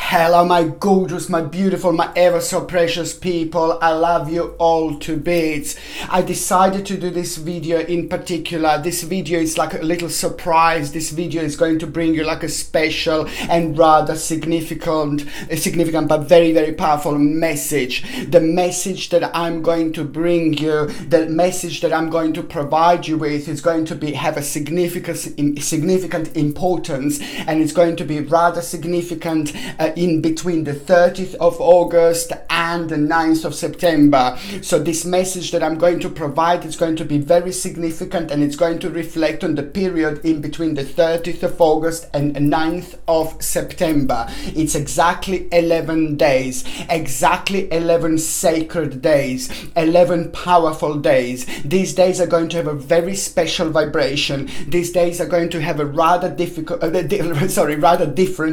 Hello my gorgeous, my beautiful, my ever so precious people. I love you all to bits. I decided to do this video in particular. This video is like a little surprise. This video is going to bring you like a special and rather significant but very powerful message. The message that I'm going to bring you, the message that I'm going to provide you with is going to have a significant importance, and it's going to be rather significant in between the 30th of August and the 9th of September. So this message that I'm going to provide is going to be very significant, and it's going to reflect on the period in between the 30th of August and 9th of September. It's exactly 11 days, exactly 11 sacred days, 11 powerful days. These days are going to have a very special vibration. These days are going to have a rather different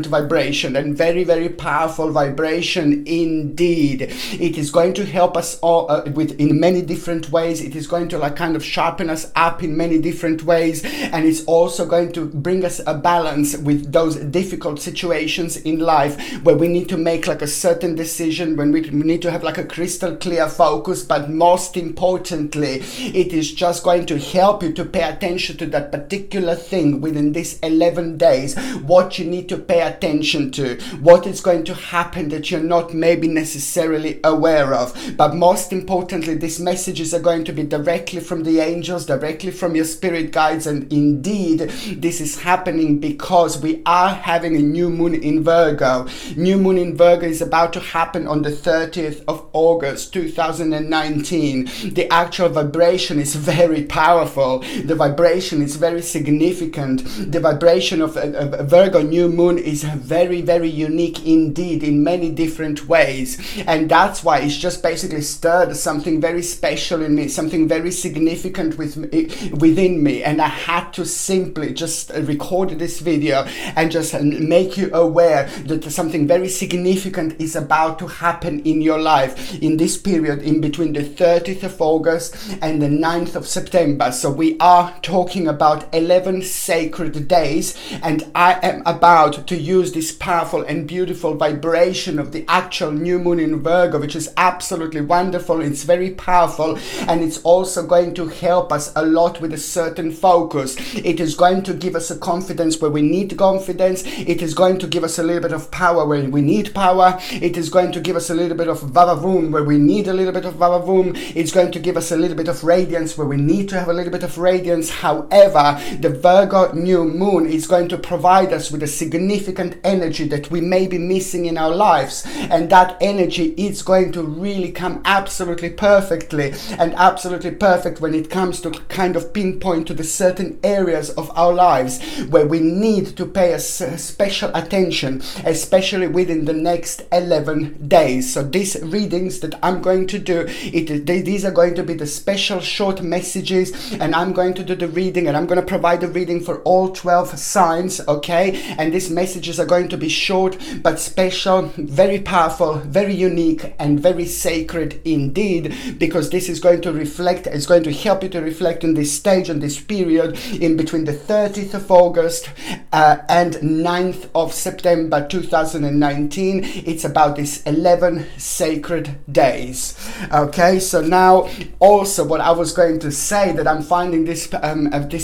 vibration, and very powerful vibration indeed. It is going to help us all in many different ways. It is going to kind of sharpen us up in many different ways, and it's also going to bring us a balance with those difficult situations in life where we need to make like a certain decision, when we need to have like a crystal clear focus. But most importantly, it is just going to help you to pay attention to that particular thing within these 11 days, what you need to pay attention to, what is going to happen that you're not maybe necessarily aware of. But most importantly, these messages are going to be directly from the angels, directly from your spirit guides. And indeed, this is happening because we are having a new moon in Virgo. New moon in Virgo is about to happen on the 30th of August 2019. The actual vibration is very powerful. The vibration is very significant. The vibration of a Virgo new moon is very unique indeed in many different ways, and that's why it's just basically stirred something very special in me, something very significant within me, and I had to simply just record this video and just make you aware that something very significant is about to happen in your life in this period in between the 30th of August and the 9th of September. So we are talking about 11 sacred days, and I am about to use this powerful and beautiful vibration of the actual new moon in Virgo, which is absolutely wonderful. It's very powerful, and it's also going to help us a lot with a certain focus. It is going to give us a confidence where we need confidence. It is going to give us a little bit of power where we need power. It is going to give us a little bit of vavavoom where we need a little bit of vavavoom. It's going to give us a little bit of radiance where we need to have a little bit of radiance. However, the Virgo new moon is going to provide us with a significant energy that we may be missing in our lives, and that energy is going to really come absolutely perfectly and absolutely perfect when it comes to kind of pinpoint to the certain areas of our lives where we need to pay a special attention, especially within the next 11 days. So these readings that I'm going to do, these are going to be the special short messages, and I'm going to do the reading, and I'm going to provide the reading for all 12 signs, okay? And these messages are going to be short but special, very powerful, very unique, and very sacred indeed, because this is going to reflect, it's going to help you to reflect on this stage and this period in between the 30th of August and 9th of September 2019. It's about these 11 sacred days. Okay, so now also what I was going to say, that I'm finding this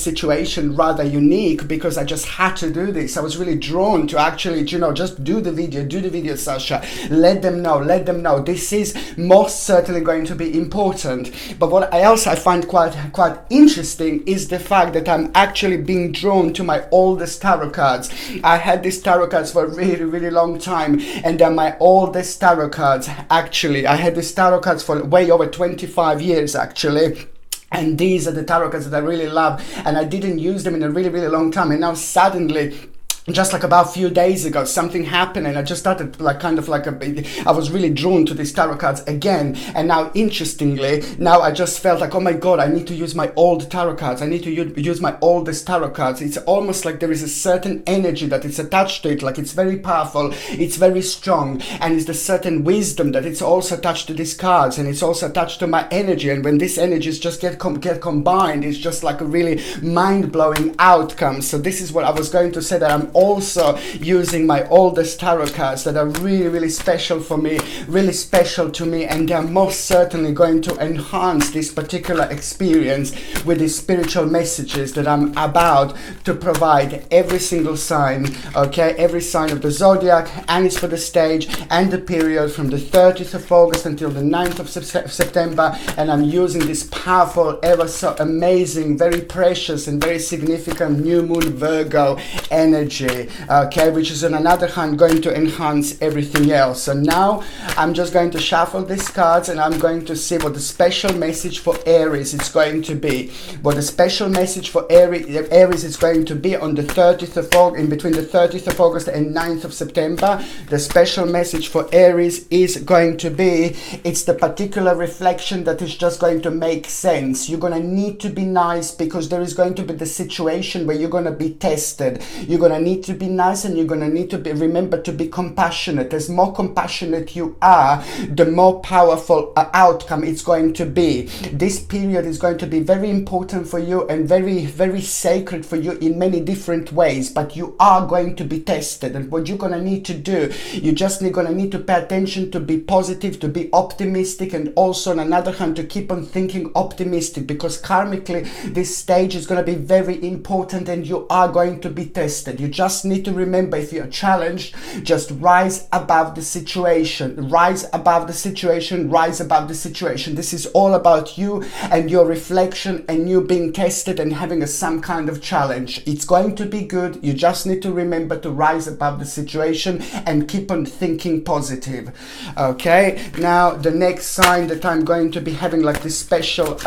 situation rather unique because I just had to do this. I was really drawn to actually, just do the video, Sasha. Let them know. This is most certainly going to be important. But what else I find quite interesting is the fact that I'm actually being drawn to my oldest tarot cards. I had these tarot cards for a really long time, and they're my oldest tarot cards actually. I had these tarot cards for way over 25 years actually. And these are the tarot cards that I really love, and I didn't use them in a really long time, and now suddenly, just like about a few days ago, something happened, and I just started I was really drawn to these tarot cards again. And now, interestingly, now I just felt like, oh my god, I need to use my old tarot cards. I need to use my oldest tarot cards. It's almost like there is a certain energy that is attached to it, like it's very powerful, it's very strong, and it's the certain wisdom that it's also attached to these cards, and it's also attached to my energy. And when these energies just get combined, it's just like a really mind-blowing outcome. So this is what I was going to say, that I'm also using my oldest tarot cards that are really, really special for me, really special to me, and they're most certainly going to enhance this particular experience with the spiritual messages that I'm about to provide every single sign, okay, every sign of the zodiac, and it's for the stage and the period from the 30th of August until the 9th of September. And I'm using this powerful, ever so amazing, very precious and very significant new moon Virgo energy, okay, which is on another hand going to enhance everything else. So now I'm just going to shuffle these cards, and I'm going to see what the special message for Aries is going to be. What the special message for Aries is going to be on the 30th of August, in between the 30th of August and 9th of September. The special message for Aries is going to be, it's the particular reflection that is just going to make sense. You're going to need to be nice because there is going to be the situation where you're going to be tested. You're going to need to be nice, and you're going to need to remember to be compassionate. As more compassionate you are, the more powerful outcome it's going to be. This period is going to be very important for you and very, very sacred for you in many different ways, but you are going to be tested. And what you're going to need to do, you just going to need to pay attention to be positive, to be optimistic, and also on another hand to keep on thinking optimistic, because karmically this stage is going to be very important and you are going to be tested. You just need to remember, if you're challenged, just rise above the situation, rise above the situation, rise above the situation. This is all about you and your reflection and you being tested and having some kind of challenge. It's going to be good. You just need to remember to rise above the situation and keep on thinking positive. Okay, now the next sign that I'm going to be having like this special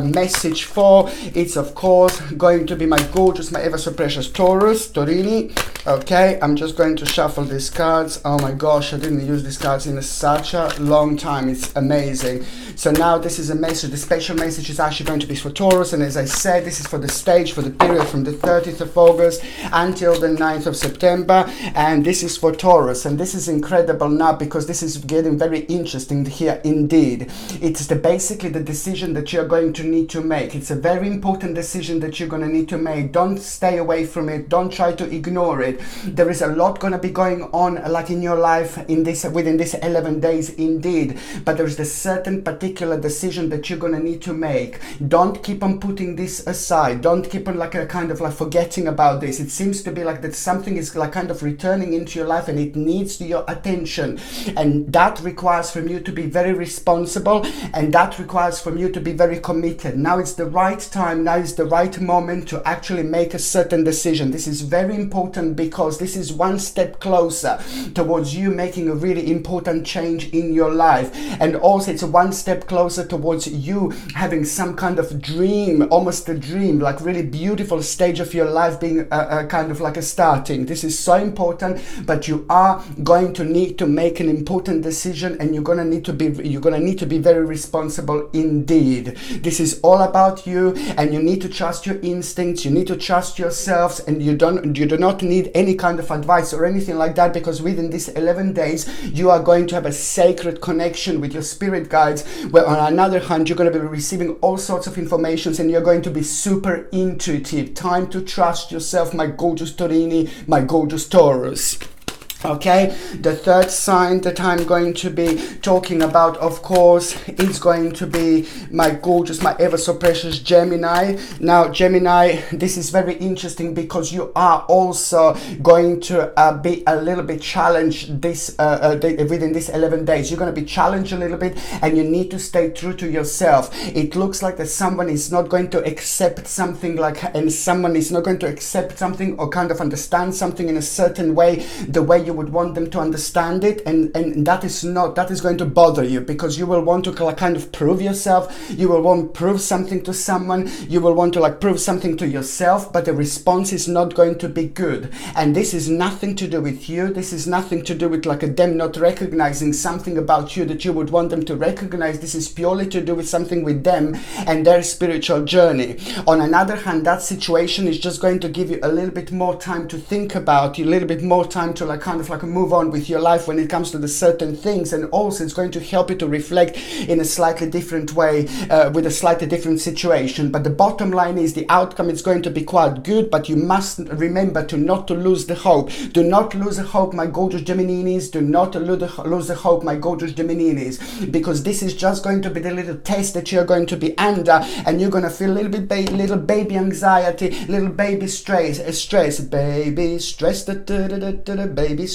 message for, it's of course going to be my gorgeous, my ever so precious Taurus, Torini. Okay, I'm just going to shuffle these cards. Oh my gosh, I didn't use these cards in such a long time. It's amazing. So now this is a message. The special message is actually going to be for Taurus, and as I said, this is for the stage for the period from the 30th of August until the 9th of September, and this is for Taurus. And this is incredible now because this is getting very interesting here indeed. It's basically the decision that you're going to need to make. It's a very important decision that you're going to need to make. Don't stay away from it. Don't try to ignore it. There is a lot going to be going on like in your life within this 11 days indeed, but there is a certain particular decision that you're going to need to make. Don't keep on putting this aside. Don't keep on like a kind of like forgetting about this. It seems to be like that something is like kind of returning into your life and it needs your attention, and that requires from you to be very responsible, and that requires from you to be very committed. Now it's the right time, now is the right moment to actually make a certain decision. This is very important because this is one step closer towards you making a really important change in your life, and also it's one step closer towards you having some kind of dream, almost a dream, like really beautiful stage of your life being a kind of like a starting. This is so important, but you are going to need to make an important decision, and you're going to need to be very responsible indeed. This is all about you, and you need to trust your instincts. You need to trust yourselves, and you do not need any kind of advice or anything like that, because within these 11 days you are going to have a sacred connection with your spirit guides, where on another hand you're going to be receiving all sorts of informations and you're going to be super intuitive. Time to trust yourself, my gorgeous Torini, my gorgeous Taurus. Okay, the third sign that I'm going to be talking about, of course, is going to be my gorgeous, my ever so precious Gemini. Now, Gemini, this is very interesting because you are also going to be a little bit challenged within this 11 days. You're going to be challenged a little bit, and you need to stay true to yourself. It looks like that someone is not going to accept something and someone is not going to accept something or kind of understand something in a certain way, the way you would want them to understand it, and that is going to bother you, because you will want to kind of prove yourself. You will want to prove something to someone. You will want to like prove something to yourself, but the response is not going to be good. And this is nothing to do with you. This is nothing to do with like them not recognizing something about you that you would want them to recognize. This is purely to do with something with them and their spiritual journey. On another hand, that situation is just going to give you a little bit more time to think about, a little bit more time to like kind of like move on with your life when it comes to the certain things. And also it's going to help you to reflect in a slightly different way, with a slightly different situation. But the bottom line is the outcome is going to be quite good, but you must remember not to lose the hope. Do not lose the hope, my gorgeous Gemininis. Do not lose the hope, my gorgeous Gemininis, because this is just going to be the little test that you're going to be under, and you're going to feel a little bit little baby anxiety, little baby stress, baby stress, baby stress, baby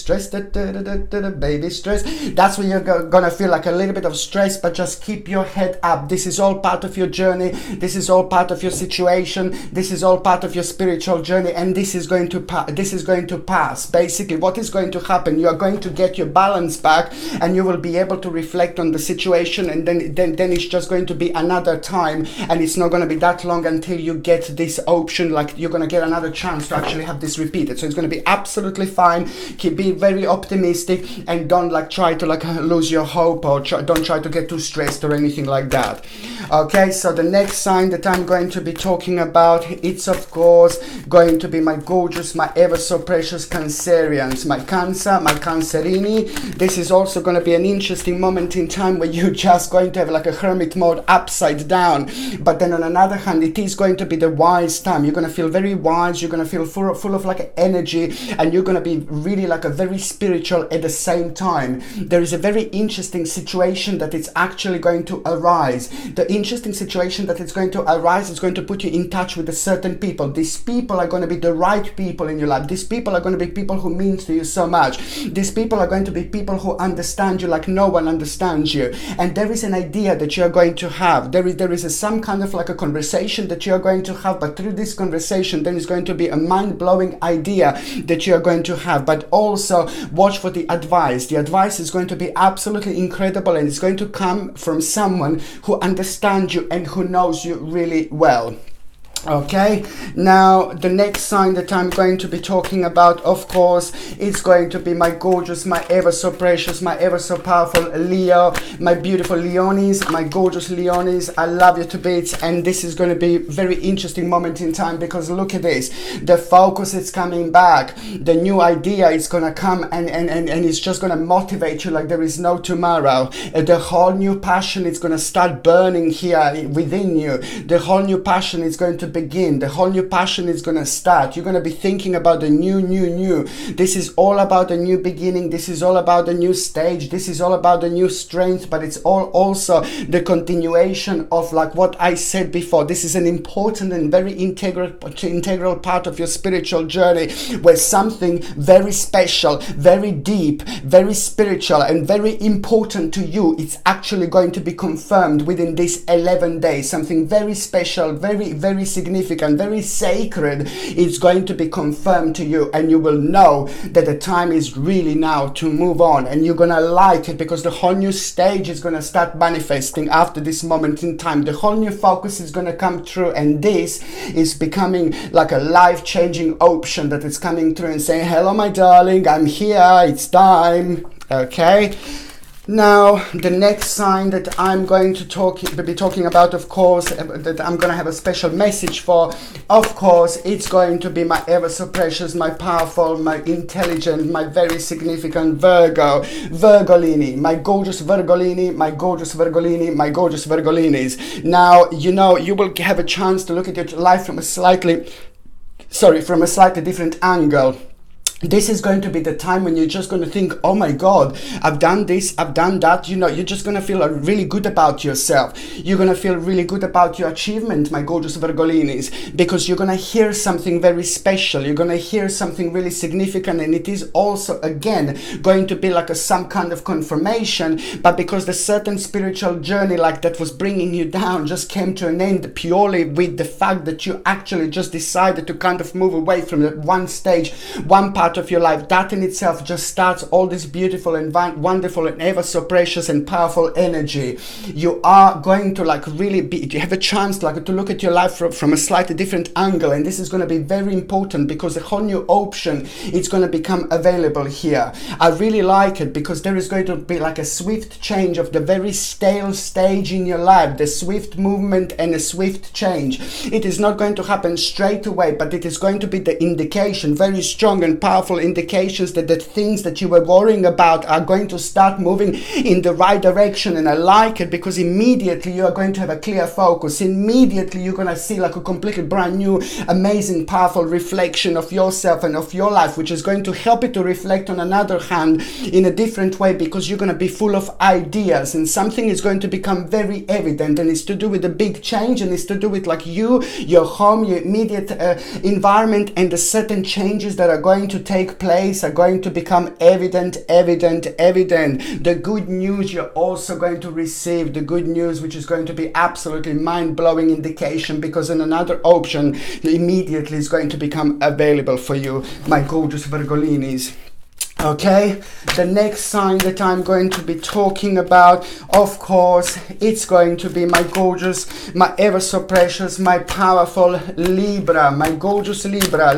stress. That's when you're gonna feel like a little bit of stress, but just keep your head up. This is all part of your journey. This is all part of your situation. This is all part of your spiritual journey, and this is going to pass. Basically, what is going to happen? You are going to get your balance back, and you will be able to reflect on the situation, and then it's just going to be another time, and it's not going to be that long until you get this option, like you're going to get another chance to actually have this repeated. So it's going to be absolutely fine. Be very optimistic, and don't like try to like lose your hope, or don't try to get too stressed or anything like that. Okay, so the next sign that I'm going to be talking about, it's of course going to be my gorgeous, my ever so precious Cancerians, my Cancer, my Cancerini. This is also going to be an interesting moment in time where you're just going to have like a hermit mode upside down. But then on another hand, it is going to be the wise time. You're going to feel very wise. You're going to feel full of like energy, and you're going to be really like a very spiritual at the same time. There is a very interesting situation that it's actually going to arise. The interesting situation that it's going to arise is going to put you in touch with a certain people. These people are going to be the right people in your life. These people are going to be people who mean to you so much. These people are going to be people who understand you like no one understands you. And there is an idea that you're going to have. There is some kind of like a conversation that you're going to have, but through this conversation there is going to be a mind-blowing idea that you're going to have. But also watch for the advice. The advice is going to be absolutely incredible, and it's going to come from someone who understands you and who knows you really well. Okay, now the next sign that I'm going to be talking about, of course, it's going to be my gorgeous, my ever so precious, my ever so powerful Leo, my beautiful Leonis, my gorgeous Leonis. I love you to bits, and this is going to be a very interesting moment in time, because look at this, the focus is coming back, the new idea is going to come, and it's just going to motivate you like there is no tomorrow. The whole new passion is going to start burning here within you. The whole new passion is going to begin. The whole new passion is going to start. You're going to be thinking about the new. This is all about the new beginning. This is all about the new stage. This is all about the new strength, but it's all also the continuation of like what I said before. This is an important and very integral part of your spiritual journey, where something very special, very deep, very spiritual, and very important to you, it's actually going to be confirmed within these 11 days. Something very special, very significant, very sacred, it's going to be confirmed to you, and you will know that the time is really now to move on, and you're gonna like it, because the whole new stage is gonna start manifesting after this moment in time. The whole new focus is gonna come through, and this is becoming like a life-changing option that is coming through and saying, hello my darling, I'm here, it's time. Okay, now the next sign that I'm going to be talking about, of course, that I'm going to have a special message for, of course, it's going to be my ever so precious, my powerful, my intelligent, my very significant Virgolini, my gorgeous Virgolini, my gorgeous Virgolini, my gorgeous Virgolinis. Now, you know, you will have a chance to look at your life from a slightly different angle. This is going to be the time when you're just going to think, oh my God, I've done this, I've done that. You know, you're just going to feel really good about yourself. You're going to feel really good about your achievement, my gorgeous Virgolinis, because you're going to hear something very special. You're going to hear something really significant, and it is also, again, going to be like some kind of confirmation, but because the certain spiritual journey like that was bringing you down just came to an end purely with the fact that you actually just decided to kind of move away from that one stage, one part of your life. That in itself just starts all this beautiful and wonderful and ever so precious and powerful energy. You are going to like really you have a chance like to look at your life from a slightly different angle, and this is going to be very important, because a whole new option is going to become available here. I really like it, because there is going to be like a swift change of the very stale stage in your life, the swift movement and a swift change. It is not going to happen straight away, but it is going to be the indication, very strong and powerful, powerful indications that the things that you were worrying about are going to start moving in the right direction. And I like it because immediately you are going to have a clear focus. Immediately you're going to see like a completely brand new, amazing, powerful reflection of yourself and of your life, which is going to help you to reflect on another hand in a different way, because you're going to be full of ideas and something is going to become very evident, and it's to do with the big change, and it's to do with like you, your home, your immediate environment, and the certain changes that are going to take place are going to become evident. The good news you're also going to receive, the good news which is going to be absolutely mind-blowing indication, because in another option immediately is going to become available for you, my gorgeous Virgolinis. Okay, the next sign that I'm going to be talking about, of course, it's going to be my gorgeous, my ever so precious, my powerful Libra, my gorgeous Libra.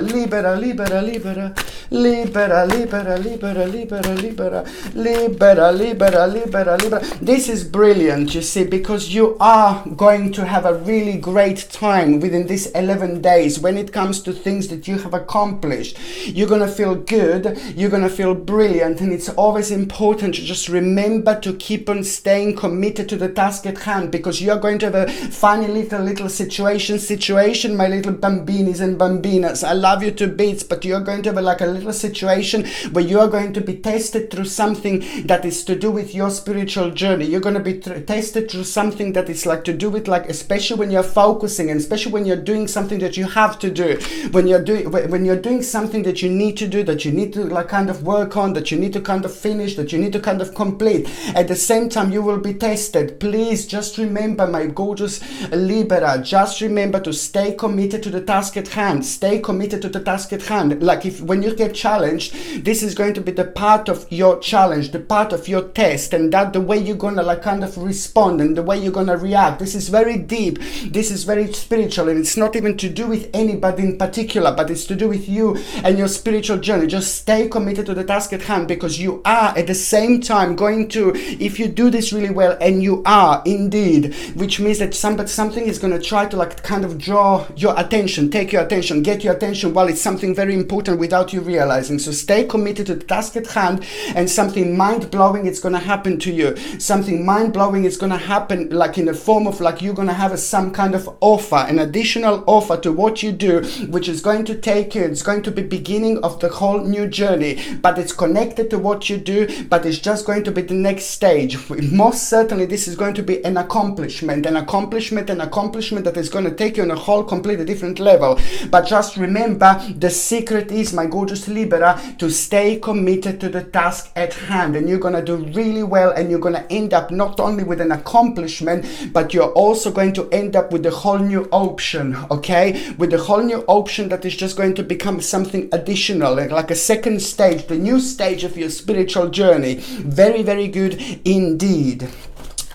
This is brilliant, you see, because you are going to have a really great time within these 11 days when it comes to things that you have accomplished. You're going to feel good, you're going to feel brilliant, and it's always important to just remember to keep on staying committed to the task at hand, because you're going to have a funny little situation, my little bambinis and bambinas. I love you to bits, but you're going to have like a little situation where you're going to be tested through something that is to do with your spiritual journey. You're going to be tested through something that is like to do with, like, especially when you're focusing, and especially when you're doing something that you have to do, when you're doing something that you need to do, that you need to like kind of work on, that you need to kind of finish, that you need to kind of complete. At the same time, you will be tested. Please just remember, my gorgeous Libra, just remember to stay committed to the task at hand. Stay committed to the task at hand. Like, if when you get challenged, this is going to be the part of your challenge, the part of your test, and that the way you're gonna like kind of respond and the way you're gonna react. This is very deep, this is very spiritual, and it's not even to do with anybody in particular, but it's to do with you and your spiritual journey. Just stay committed to the task at hand, because you are at the same time going to, if you do this really well, and you are indeed, which means that something is going to try to like kind of draw your attention, take your attention, get your attention while it's something very important without you realizing. So stay committed to the task at hand, and something mind-blowing is going to happen to you. Something mind-blowing is going to happen like in the form of like you're going to have some kind of offer, an additional offer to what you do, which is going to take you, it's going to be beginning of the whole new journey, but it's connected to what you do, but it's just going to be the next stage. Most certainly this is going to be an accomplishment that is going to take you on a whole completely different level. But just remember, the secret is, my gorgeous Libra, to stay committed to the task at hand, and you're going to do really well, and you're going to end up not only with an accomplishment, but you're also going to end up with a whole new option, okay? With a whole new option that is just going to become something additional, like a second stage, the new stage of your spiritual journey. Very, very good indeed.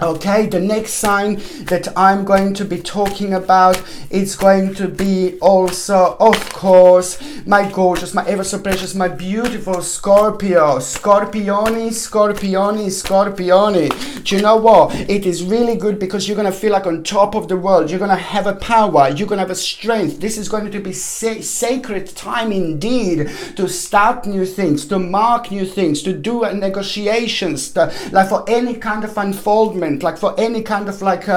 Okay, the next sign that I'm going to be talking about is going to be also, of course, my gorgeous, my ever so precious, my beautiful Scorpio. Scorpioni. Do you know what? It is really good, because you're going to feel like on top of the world. You're going to have a power. You're going to have a strength. This is going to be sacred time indeed, to start new things, to mark new things, to do negotiations, like for any kind of unfoldment, like for any kind of like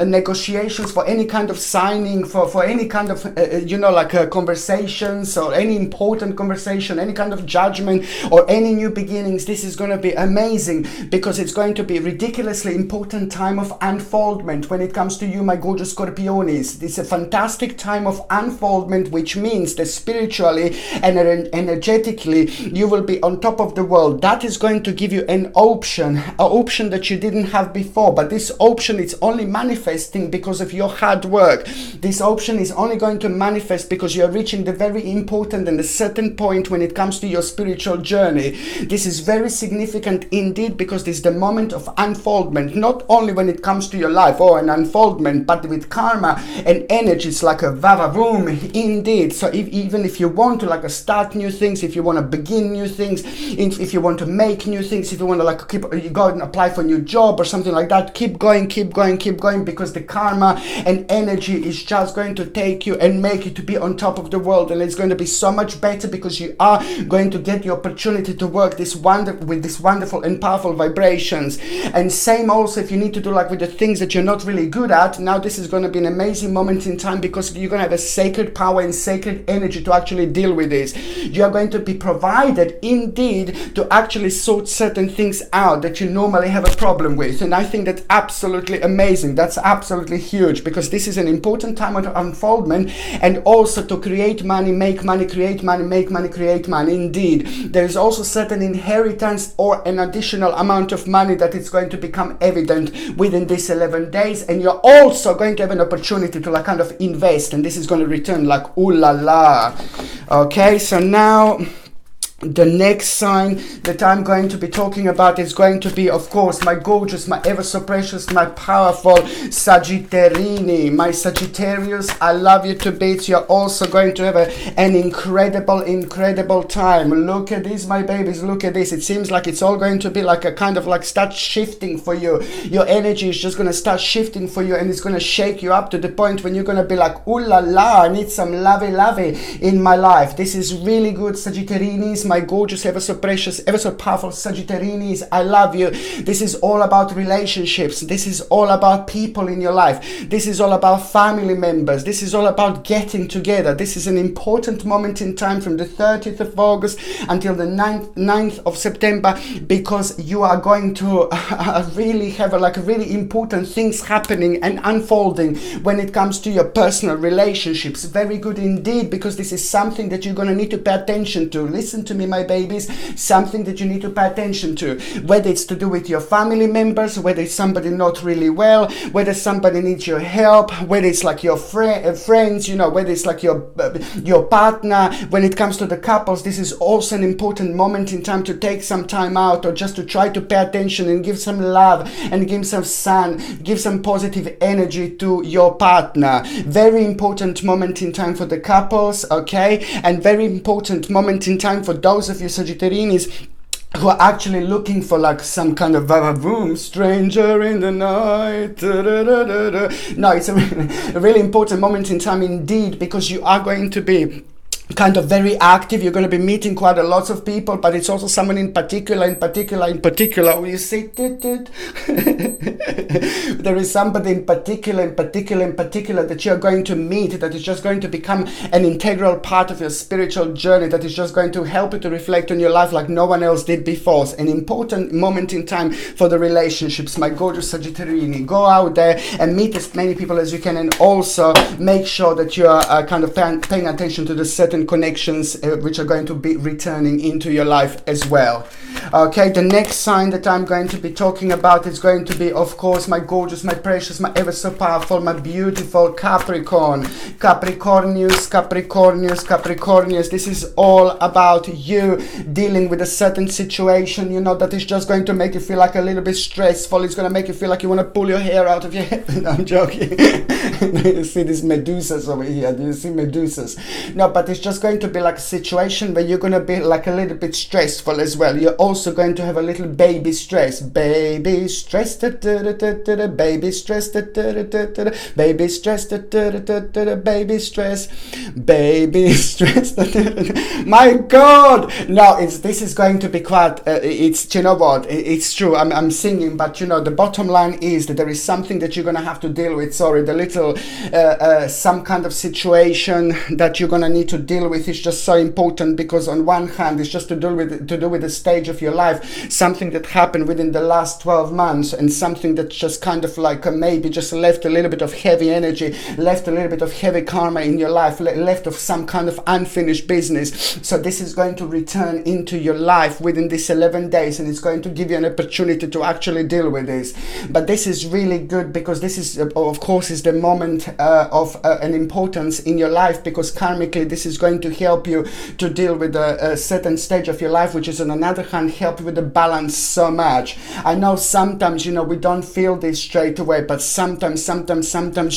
negotiations, for any kind of signing, for any kind of conversations, or any important conversation, any kind of judgment, or any new beginnings. This is going to be amazing, because it's going to be ridiculously important time of unfoldment when it comes to you, my gorgeous Scorpionis. It's a fantastic time of unfoldment, which means that spiritually and energetically you will be on top of the world. That is going to give you an option that you didn't have before, but this option is only manifesting because of your hard work. This option is only going to manifest because you're reaching the very important and a certain point when it comes to your spiritual journey. This is very significant indeed, because this is the moment of unfoldment, not only when it comes to your life or an unfoldment, but with karma and energy. It's like a vava-voom indeed. So even if you want to like start new things, if you want to begin new things, if you want to make new things, if you want to like go and apply for new jobs, job or something like that, keep going, because the karma and energy is just going to take you and make you to be on top of the world, and it's going to be so much better because you are going to get the opportunity to work with this wonderful and powerful vibrations. And same also if you need to do like with the things that you're not really good at, now this is going to be an amazing moment in time because you're going to have a sacred power and sacred energy to actually deal with this. You are going to be provided indeed to actually sort certain things out that you normally have a problem with, and I think that's absolutely amazing. That's absolutely huge because this is an important time of unfoldment, and also to create money, make money, create money, make money, create money. Indeed, there is also certain inheritance or an additional amount of money that is going to become evident within these 11 days, and you're also going to have an opportunity to like kind of invest, and this is going to return like ooh la la. Okay, so now the next sign that I'm going to be talking about is going to be, of course, my gorgeous, my ever so precious, my powerful Sagittarini, my Sagittarius. I love you to bits. You're also going to have an incredible time. Look at this, my babies. Look at this. It seems like it's all going to be like a kind of like start shifting for you. Your energy is just going to start shifting for you, and it's going to shake you up to the point when you're going to be like, ooh la la, I need some lovey in my life. This is really good, Sagittarinis, my gorgeous, ever so precious, ever so powerful Sagittarinis. I love you. This is all about relationships. This is all about people in your life. This is all about family members. This is all about getting together. This is an important moment in time from the 30th of August until the 9th of September, because you are going to really have like really important things happening and unfolding when it comes to your personal relationships. Very good indeed, because this is something that you're going to need to pay attention to. Listen to me, my babies, something that you need to pay attention to, whether it's to do with your family members, whether it's somebody not really well, whether somebody needs your help, whether it's like your friends, you know, whether it's like your partner. When it comes to the couples, this is also an important moment in time to take some time out, or just to try to pay attention and give some love and give some sun, give some positive energy to your partner. Very important moment in time for the couples, okay? And very important moment in time for those of you Sagittarinis who are actually looking for like some kind of boom, stranger in the night. No, it's a really important moment in time indeed, because you are going to be kind of very active. You're going to be meeting quite a lot of people, but it's also someone in particular. Will you see there is somebody in particular that you're going to meet, that is just going to become an integral part of your spiritual journey, that is just going to help you to reflect on your life like no one else did before. It's an important moment in time for the relationships, my gorgeous Sagittarini. Go out there and meet as many people as you can, and also make sure that you are kind of paying attention to the certain connections which are going to be returning into your life as well. Okay, the next sign that I'm going to be talking about is going to be, of course, my gorgeous, my precious, my ever so powerful, my beautiful Capricorn. Capricornius. This is all about you dealing with a certain situation, you know, that is just going to make you feel like a little bit stressful. It's going to make you feel like you want to pull your hair out of your head. No, I'm joking. You see these Medusas over here. Do you see Medusas? No, but it's just going to be like a situation where you're going to be like a little bit stressful as well. You're also going to have a little baby stress. Baby stress, baby stress, baby stress, baby stress, baby stress. My God! No, this is going to be quite, you know what, it's true, I'm singing, but you know, the bottom line is that there is something that you're going to have to deal with. Sorry, the little, some kind of situation that you're going to need to deal with is just so important, because on one hand it's just to do with the stage of your life, something that happened within the last 12 months, and something that just kind of like maybe just left a little bit of heavy energy, left a little bit of heavy karma in your life, left of some kind of unfinished business. So this is going to return into your life within these 11 days, and it's going to give you an opportunity to actually deal with this. But this is really good, because this is of course is the moment of an importance in your life, because karmically this is going to help you to deal with a certain stage of your life, which is on another hand help you with the balance so much. I know sometimes, you know, we don't feel this straight away, but sometimes,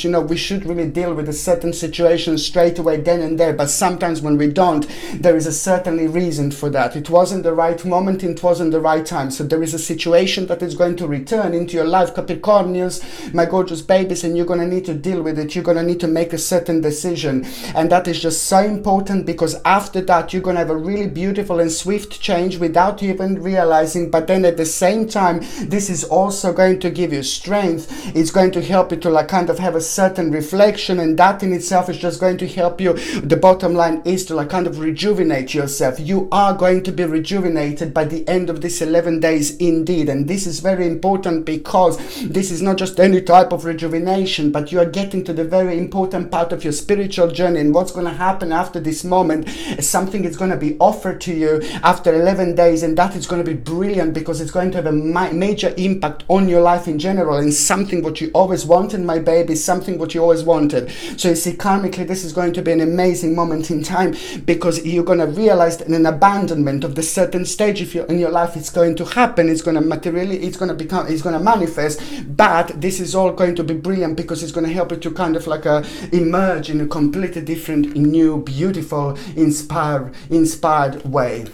you know, we should really deal with a certain situation straight away then and there, but sometimes when we don't, there is a certainly reason for that. It wasn't the right moment, it wasn't the right time. So there is a situation that is going to return into your life, Capricornians, my gorgeous babies, and you're going to need to deal with it. You're going to need to make a certain decision, and that is just so important, because after that you're going to have a really beautiful and swift change without you even realizing. But then at the same time, this is also going to give you strength. It's going to help you to like kind of have a certain reflection, and that in itself is just going to help you. The bottom line is to like kind of rejuvenate yourself. You are going to be rejuvenated by the end of this 11 days indeed, and this is very important, because this is not just any type of rejuvenation, but you are getting to the very important part of your spiritual journey. And what's going to happen after this moment is something is going to be offered to you after 11 days, and that is going to be brilliant, because it's going to have a major impact on your life in general, and something what you always wanted, my baby, something what you always wanted. So you see, karmically, this is going to be an amazing moment in time, because you're going to realize that an abandonment of the certain stage in your life is going to happen. It's going to materially, it's going to manifest, but this is all going to be brilliant, because it's going to help you to kind of like emerge in a completely different, new, beautiful, inspired way.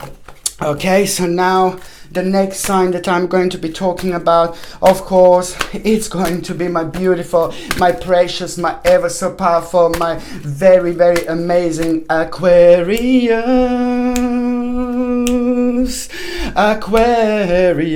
Okay, so now the next sign that I'm going to be talking about, of course, it's going to be my beautiful, my precious, my ever so powerful, my very, very amazing Aquarius. Aquarius,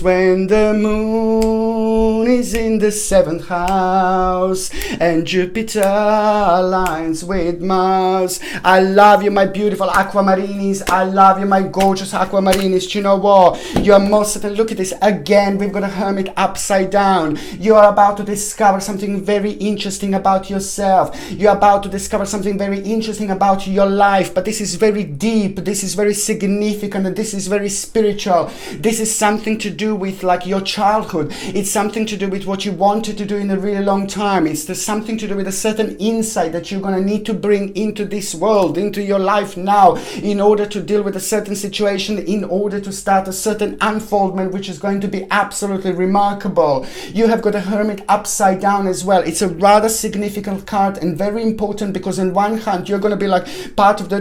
when the moon is in the 7th house and Jupiter aligns with Mars. I love you, my beautiful Aquamarinis. I love you, my gorgeous Aquamarinis. Do you know what? You are most certainly, look at this again, we've got a Hermit upside down. You are about to discover something very interesting about yourself. You are about to discover something very interesting about your life, but this is very deep, this is very significant, and this is very spiritual. This is something to do with like your childhood. It's something to do with what you wanted to do in a really long time. It's something to do with a certain insight that you're going to need to bring into this world, into your life now, in order to deal with a certain situation, in order to start a certain unfoldment, which is going to be absolutely remarkable. You have got a Hermit upside down as well. It's a rather significant card and very important, because on one hand you're going to be like part of the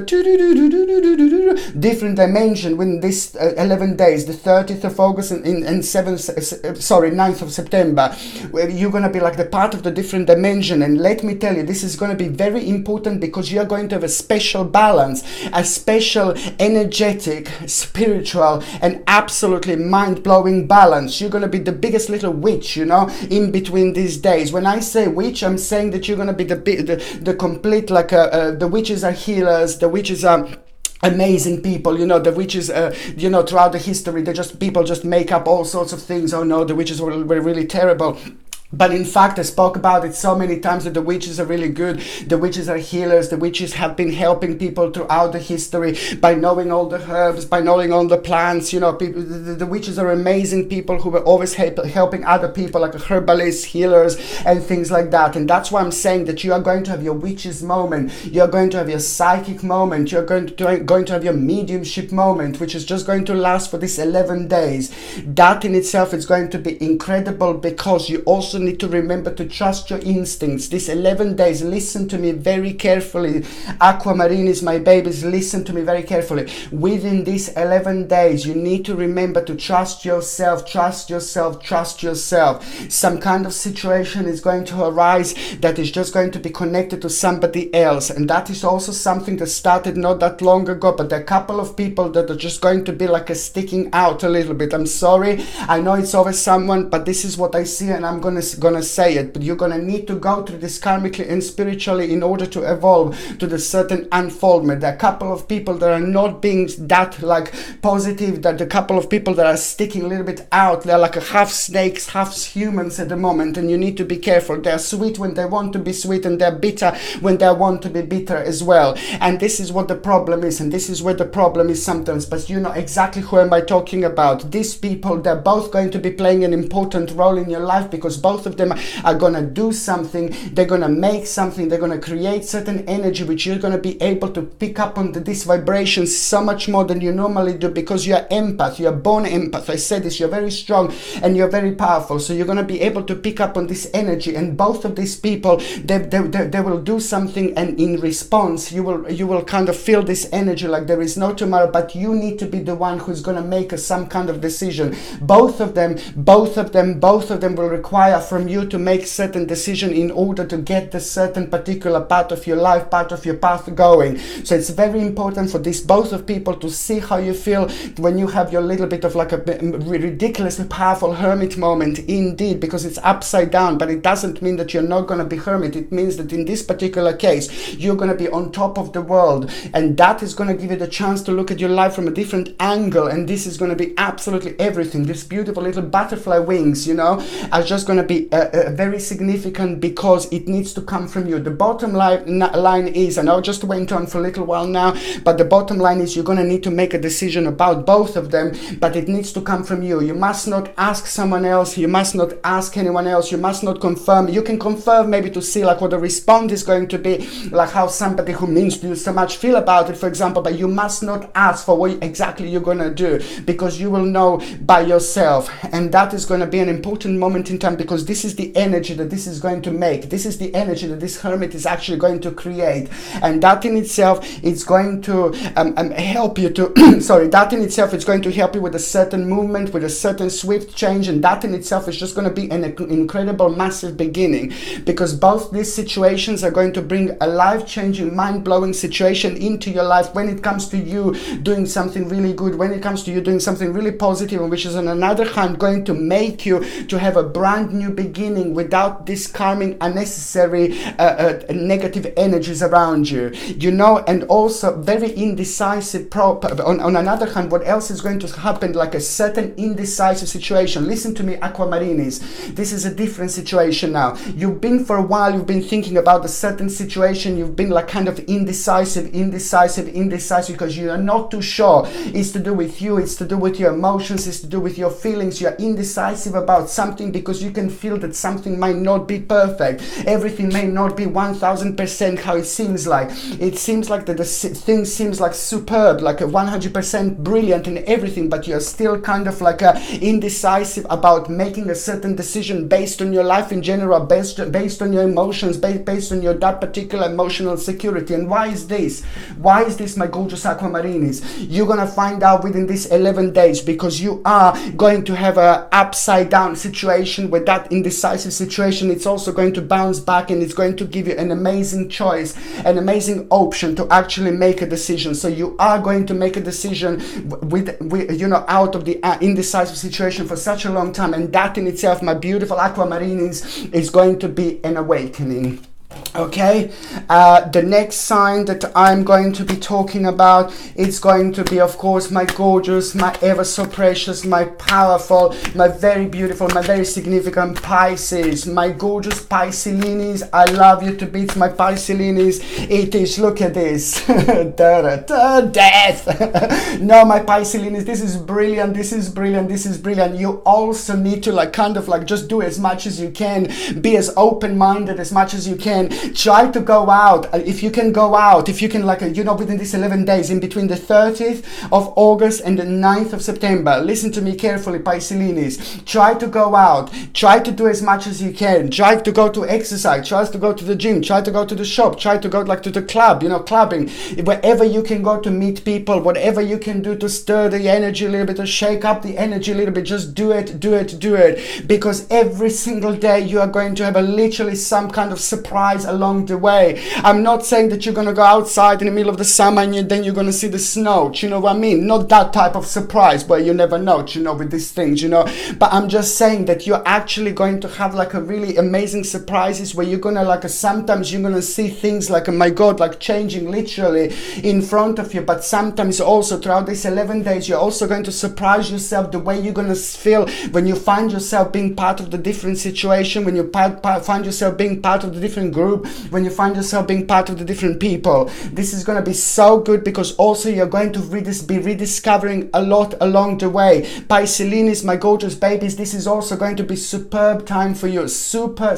different dimension within this 11 days, the 30th of August and 9th of September, where you're going to be like the part of the different dimension. And let me tell you, this is going to be very important, because you're going to have a special balance, a special energetic, spiritual, and absolutely mind-blowing balance. You're going to be the biggest little witch, you know, in between these days. When I say witch, I'm saying that you're going to be the complete, like the witches are healers, the witches are amazing people, you know. The witches, you know, throughout the history, people just make up all sorts of things. Oh no, the witches were really terrible. But in fact, I spoke about it so many times that the witches are really good. The witches are healers. The witches have been helping people throughout the history by knowing all the herbs, by knowing all the plants. You know, the witches are amazing people who were always helping other people, like herbalists, healers, and things like that. And that's why I'm saying that you are going to have your witches moment. You're going to have your psychic moment. You're going to have your mediumship moment, which is just going to last for this 11 days. That in itself is going to be incredible, because you also need to remember to trust your instincts. This 11 days, listen to me very carefully. Aquamarinis, my babies, listen to me very carefully. Within these 11 days, you need to remember to trust yourself, trust yourself, trust yourself. Some kind of situation is going to arise that is just going to be connected to somebody else. And that is also something that started not that long ago, but there are a couple of people that are just going to be like sticking out a little bit. I'm sorry, I know it's always someone, but this is what I see, and I'm gonna say it. But you're gonna need to go through this karmically and spiritually in order to evolve to the certain unfoldment. There are a couple of people that are not being that like positive, that the couple of people that are sticking a little bit out, they're like half snakes, half humans at the moment, and you need to be careful. They're sweet when they want to be sweet, and they're bitter when they want to be bitter as well. And this is what the problem is, and this is where the problem is sometimes. But you know exactly who am I talking about. These people, they're both going to be playing an important role in your life, because both both of them are going to do something, they're going to make something, they're going to create certain energy which you're going to be able to pick up on this vibration so much more than you normally do, because you're empath, you're born empath. I said this, you're very strong and you're very powerful, so you're going to be able to pick up on this energy. And both of these people, they will do something, and in response you will kind of feel this energy like there is no tomorrow, but you need to be the one who's going to make some kind of decision. Both of them will require from you to make certain decision in order to get the certain particular part of your life, part of your path going. So it's very important for this both of people to see how you feel when you have your little bit of like a ridiculously powerful hermit moment, indeed, because it's upside down. But it doesn't mean that you're not going to be hermit. It means that in this particular case you're going to be on top of the world, and that is going to give you the chance to look at your life from a different angle. And this is going to be absolutely everything. This beautiful little butterfly wings, you know, are just going to be very significant, because it needs to come from you. The bottom line is, and I just went on for a little while now, but the bottom line is you're going to need to make a decision about both of them, but it needs to come from you. You must not ask someone else, you must not ask anyone else, you must not confirm. You can confirm maybe to see like what the response is going to be, like how somebody who means to you so much feel about it, for example, but you must not ask for what exactly you're going to do, because you will know by yourself. And that is going to be an important moment in time, because this is the energy that this is going to make. This is the energy that this hermit is actually going to create, and that in itself is going to help you to sorry, that in itself is going to help you with a certain movement, with a certain swift change. And that in itself is just going to be an incredible massive beginning, because both these situations are going to bring a life-changing, mind-blowing situation into your life when it comes to you doing something really good, when it comes to you doing something really positive, and which is on another hand going to make you to have a brand new beginning without discarding unnecessary negative energies around you, you know. And also very indecisive on another hand, what else is going to happen, like a certain indecisive situation. Listen to me, Aquamarinis, this is a different situation now. You've been for a while, you've been thinking about a certain situation, you've been like kind of indecisive because you are not too sure. It's to do with you, it's to do with your emotions, it's to do with your feelings. You're indecisive about something because you can feel that something might not be perfect, everything may not be 1000% how it seems like. It seems like that the thing seems like superb, like a 100% brilliant and everything, but you're still kind of like indecisive about making a certain decision based on your life in general, based on your emotions, based on your that particular emotional security. And why is this? Why is this, my gorgeous Aquamarinis? You're gonna find out within these 11 days, because you are going to have a upside down situation. With that indecisive situation, it's also going to bounce back, and it's going to give you an amazing choice, an amazing option to actually make a decision. So you are going to make a decision with you know, out of the indecisive situation for such a long time, and that in itself, my beautiful Aquamarinis, is going to be an awakening. Okay, the next sign that I'm going to be talking about, it's going to be, of course, my gorgeous, my ever so precious, my powerful, my very beautiful, my very significant Pisces. My gorgeous Piscelinis, I love you to bits, my Piscelinis. It is, look at this, death. No, my Piscelinis, this is brilliant, this is brilliant, this is brilliant. You also need to like kind of like just do as much as you can, be as open-minded as much as you can. Try to go out, if you can go out, if you can, like, you know, within these 11 days, in between the 30th of August and the 9th of September. Listen to me carefully, Piscelinis. Try to go out, try to do as much as you can, try to go to exercise, try to go to the gym, try to go to the shop, try to go like to the club, you know, clubbing, wherever you can go to meet people, whatever you can do to stir the energy a little bit, to shake up the energy a little bit. Just do it, because every single day you are going to have literally some kind of surprise along the way. I'm not saying that you're gonna go outside in the middle of the summer and then you're gonna see the snow, you know what I mean? Not that type of surprise where you never know, you know, with these things, you know. But I'm just saying that you're actually going to have like a really amazing surprises where you're gonna like sometimes you're gonna see things like, oh my god, like changing literally in front of you. But sometimes also throughout these 11 days you're also going to surprise yourself the way you're gonna feel when you find yourself being part of the different situation, when you find yourself being part of the different groups, group, when you find yourself being part of the different people. This is going to be so good, because also you're going to be rediscovering a lot along the way. Pisces, my gorgeous babies, this is also going to be superb time for you. Super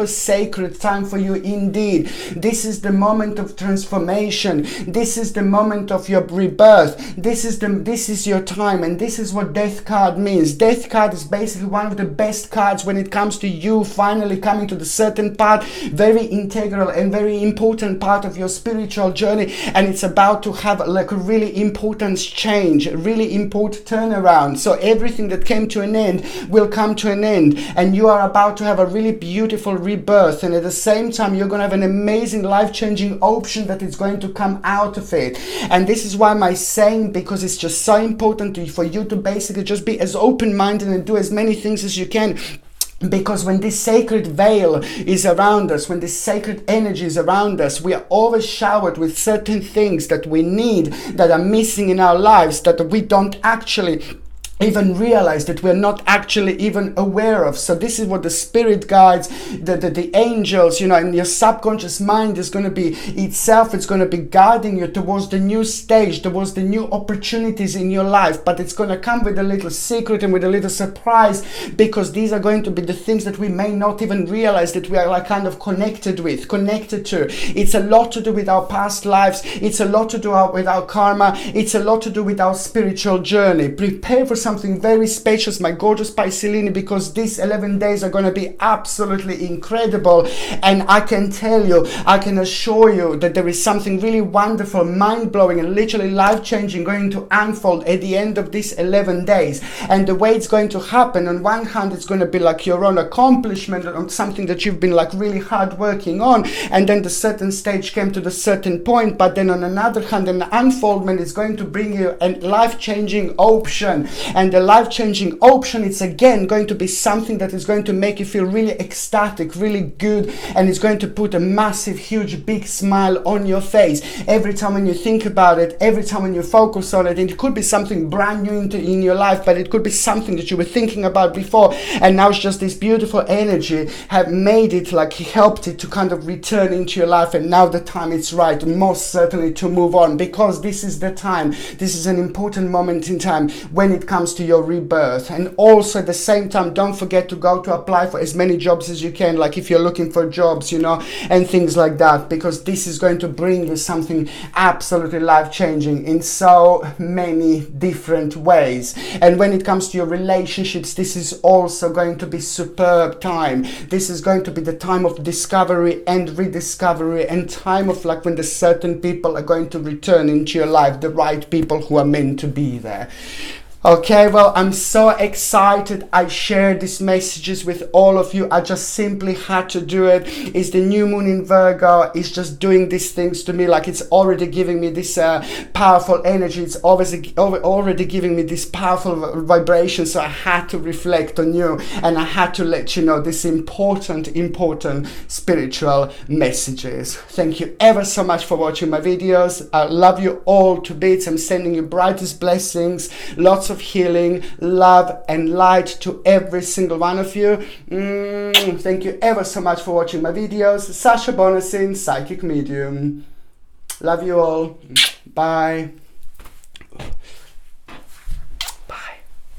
sacred time for you indeed. This is the moment of transformation. This is the moment of your rebirth. This is your time, and this is what Death card means. Death card is basically one of the best cards when it comes to you finally coming to the certain part, very integral and very important part of your spiritual journey, and it's about to have like a really important change, a really important turnaround. So everything that came to an end will come to an end, and you are about to have a really beautiful rebirth, and at the same time you're going to have an amazing life-changing option that is going to come out of it. And this is why my saying, because it's just so important for you to basically just be as open-minded and do as many things as you can. Because when this sacred veil is around us, when this sacred energy is around us, we are always showered with certain things that we need, that are missing in our lives, that we don't actually even realize, that we're not actually even aware of. So this is what the spirit guides, the angels, you know, and your subconscious mind is going to be itself, it's going to be guiding you towards the new stage, towards the new opportunities in your life. But it's going to come with a little secret and with a little surprise, because these are going to be the things that we may not even realize that we are like kind of connected to. It's a lot to do with our past lives. It's a lot to do with our karma. It's a lot to do with our spiritual journey. Prepare for something very spacious, my gorgeous Pisces, because these 11 days are going to be absolutely incredible. And I can tell you, I can assure you that there is something really wonderful, mind-blowing and literally life-changing going to unfold at the end of these 11 days. And the way it's going to happen, on one hand, it's going to be like your own accomplishment on something that you've been like really hard working on, and then the certain stage came to the certain point. But then on another hand, an unfoldment is going to bring you a life-changing option. And the life-changing option, it's again going to be something that is going to make you feel really ecstatic, really good, and it's going to put a massive, huge, big smile on your face every time when you think about it, every time when you focus on it. And it could be something brand new in your life, but it could be something that you were thinking about before, and now it's just this beautiful energy have made it, like helped it to kind of return into your life. And now the time is right, most certainly, to move on, because this is the time, this is an important moment in time when it comes to your rebirth. And also at the same time, don't forget to go to apply for as many jobs as you can, like if you're looking for jobs, you know, and things like that, because this is going to bring you something absolutely life-changing in so many different ways. And when it comes to your relationships, this is also going to be superb time. This is going to be the time of discovery and rediscovery, and time of like when the certain people are going to return into your life, the right people who are meant to be there. Okay, well, I'm so excited. I share these messages with all of you. I just simply had to do it. It's the new moon in Virgo. It's just doing these things to me. Like, it's already giving me this powerful energy. It's already giving me this powerful vibration. So I had to reflect on you, and I had to let you know these important spiritual messages. Thank you ever so much for watching my videos. I love you all to bits. I'm sending you brightest blessings, lots of healing, love and light to every single one of you. Thank you ever so much for watching my videos. Sasha Bonasin, Psychic Medium. Love you all. Bye.